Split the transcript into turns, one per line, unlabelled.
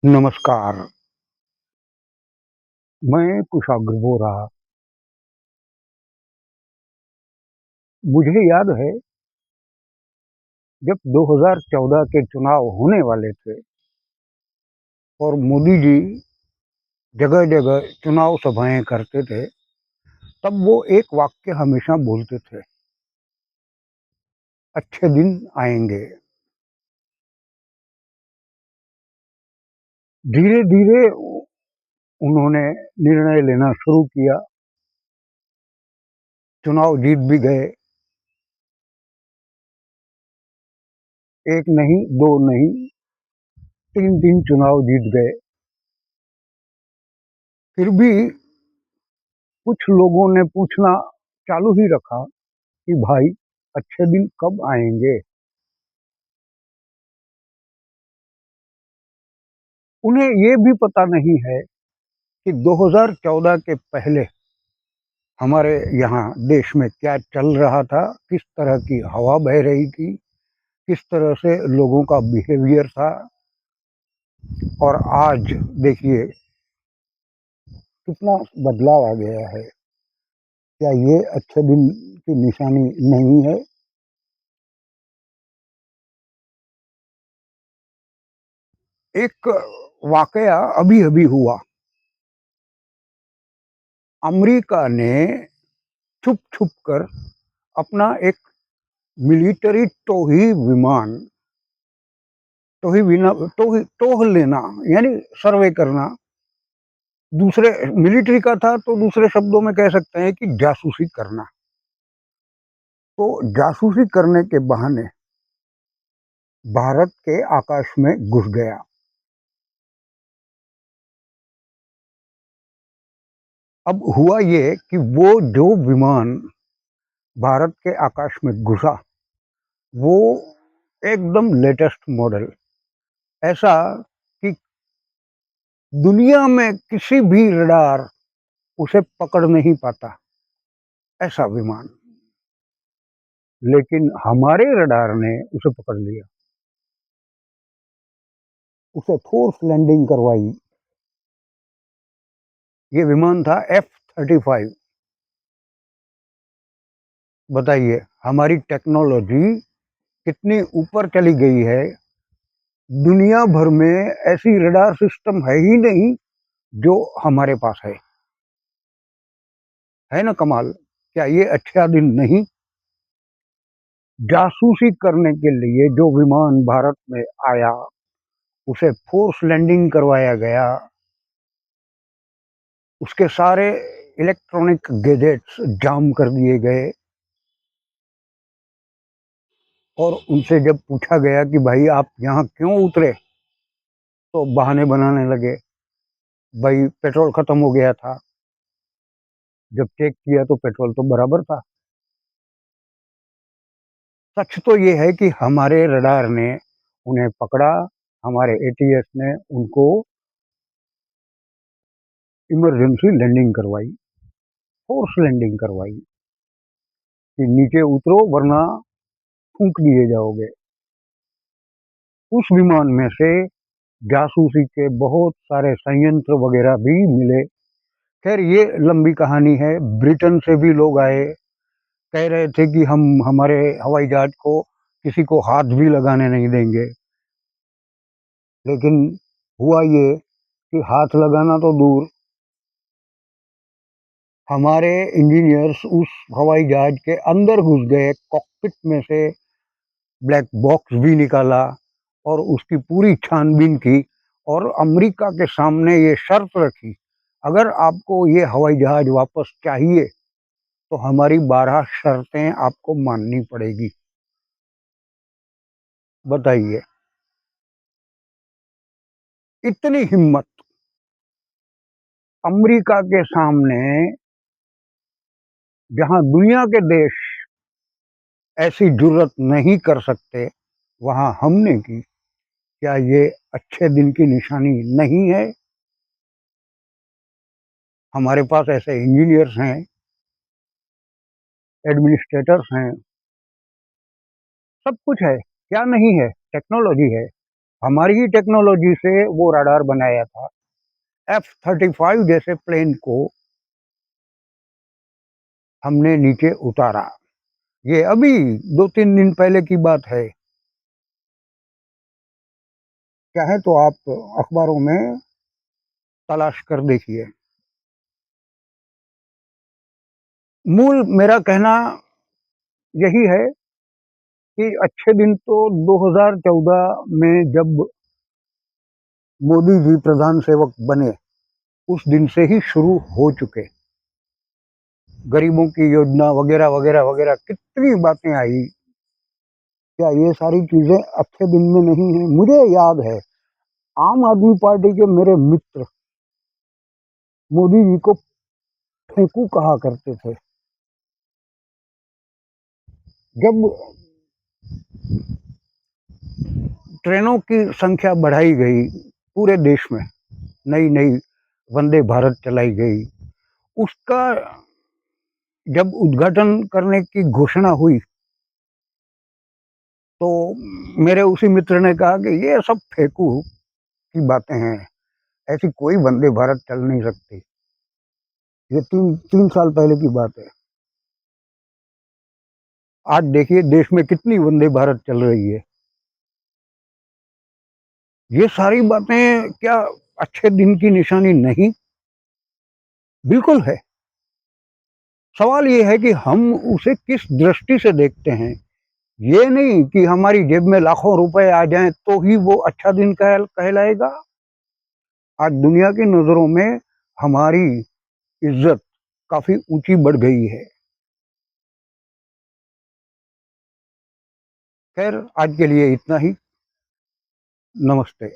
नमस्कार, मैं कुशाग्र बोरा। मुझे याद है जब 2014 के चुनाव होने वाले थे और मोदी जी जगह-जगह चुनाव सभाएँ करते थे, तब वो एक वाक्य हमेशा बोलते थे, अच्छे दिन आएँगे। धीरे-धीरे उन्होंने निर्णय लेना शुरू किया, चुनाव जीत भी गए, 1 नहीं, 2 नहीं, 3-3 चुनाव जीत गए। फिर भी कुछ लोगों ने पूछना चालू ही रखा कि भाई अच्छे दिन कब आएँगे? उन्हें ये भी पता नहीं है कि 2014 के पहले हमारे यहाँ देश में क्या चल रहा था, किस तरह की हवा बह रही थी, किस तरह से लोगों का बिहेवियर था और आज देखिए कितना बदलाव आ गया है। क्या ये अच्छे दिन की निशानी नहीं है? एक वाकया अभी-अभी हुआ। अमेरिका ने छुप-छुप कर अपना एक मिलिट्री टोही विमान टोही बिना टोह लेना यानी सर्वे करना दूसरे मिलिट्री का था तो दूसरे शब्दों में कह सकते हैं कि जासूसी करना। तो जासूसी करने के बहाने भारत के आकाश में घुस गया। अब हुआ ये कि वो जो विमान भारत के आकाश में घुसा, वो एकदम लेटेस्ट मॉडल ऐसा कि दुनिया में किसी भी रडार उसे पकड़ नहीं पाता, ऐसा विमान। लेकिन हमारे रडार ने उसे पकड़ लिया, उसे फोर्स लैंडिंग करवाई। ये विमान था F-35। बताइए हमारी टेक्नोलॉजी कितनी ऊपर चली गई है। दुनिया भर में ऐसी रडार सिस्टम है ही नहीं जो हमारे पास है ना कमाल? क्या ये अच्छा दिन नहीं? जासूसी करने के लिए जो विमान भारत में आया, उसे फोर्स लैंडिंग करवाया गया, उसके सारे इलेक्ट्रॉनिक गैजेट्स जाम कर दिए गए और उनसे जब पूछा गया कि भाई आप यहाँ क्यों उतरे? तो बहाने बनाने लगे, भाई पेट्रोल खत्म हो गया था। जब चेक किया तो पेट्रोल तो बराबर था। सच तो ये है कि हमारे रडार ने उन्हें पकड़ा, हमारे एटीएस ने उनको इमरजेंसी लैंडिंग करवाई, फोर्स लैंडिंग करवाई कि नीचे उतरो वरना फूंक दिए जाओगे। उस विमान में से जासूसी के बहुत सारे संयंत्र वगैरह भी मिले। खैर ये लंबी कहानी है। ब्रिटेन से भी लोग आए, कह रहे थे कि हम हमारे हवाई जहाज को किसी को हाथ भी लगाने नहीं देंगे। लेकिन हुआ ये कि हाथ लगाना तो दूर, हमारे इंजीनियर्स उस हवाई जहाज के अंदर घुस गए, कॉकपिट में से ब्लैक बॉक्स भी निकाला और उसकी पूरी छानबीन की और अमेरिका के सामने ये शर्त रखी, अगर आपको ये हवाई जहाज वापस चाहिए तो हमारी 12 शर्तें आपको माननी पड़ेगी। बताइए, इतनी हिम्मत अमेरिका के सामने, जहां दुनिया के देश ऐसी जुर्रत नहीं कर सकते, वहां हमने की। क्या ये अच्छे दिन की निशानी नहीं है? हमारे पास ऐसे इंजीनियर्स हैं, एडमिनिस्ट्रेटर्स हैं, सब कुछ है, क्या नहीं है? टेक्नोलॉजी है। हमारी ही टेक्नोलॉजी से वो रडार बनाया था। F-35 जैसे प्लेन को हमने नीचे उतारा। ये अभी 2-3 दिन पहले की बात है। चाहे तो आप अखबारों में तलाश कर देखिए। मूल मेरा कहना यही है कि अच्छे दिन तो 2014 में जब मोदी जी प्रधान सेवक बने, उस दिन से ही शुरू हो चुके। गरीबों की योजना वगैरह वगैरह वगैरह कितनी बातें आई। क्या ये सारी चीजें अच्छे दिन में नहीं है? मुझे याद है, आम आदमी पार्टी के मेरे मित्र मोदी जी को फेंकू कहा करते थे। जब ट्रेनों की संख्या बढ़ाई गई पूरे देश में, नई नई वंदे भारत चलाई गई, उसका जब उद्घाटन करने की घोषणा हुई, तो मेरे उसी मित्र ने कहा कि ये सब फेंकू की बातें हैं, ऐसी कोई वंदे भारत चल नहीं सकती। ये 3 साल पहले की बात है। आज देखिए देश में कितनी वंदे भारत चल रही है। ये सारी बातें क्या अच्छे दिन की निशानी नहीं? बिल्कुल है। सवाल ये है कि हम उसे किस दृष्टि से देखते हैं। ये नहीं कि हमारी जेब में लाखों रुपए आ जाएं तो ही वो अच्छा दिन कहलाएगा। आज दुनिया की नजरों में हमारी इज्जत काफी ऊंची बढ़ गई है। खैर, आज के लिए इतना ही। नमस्ते।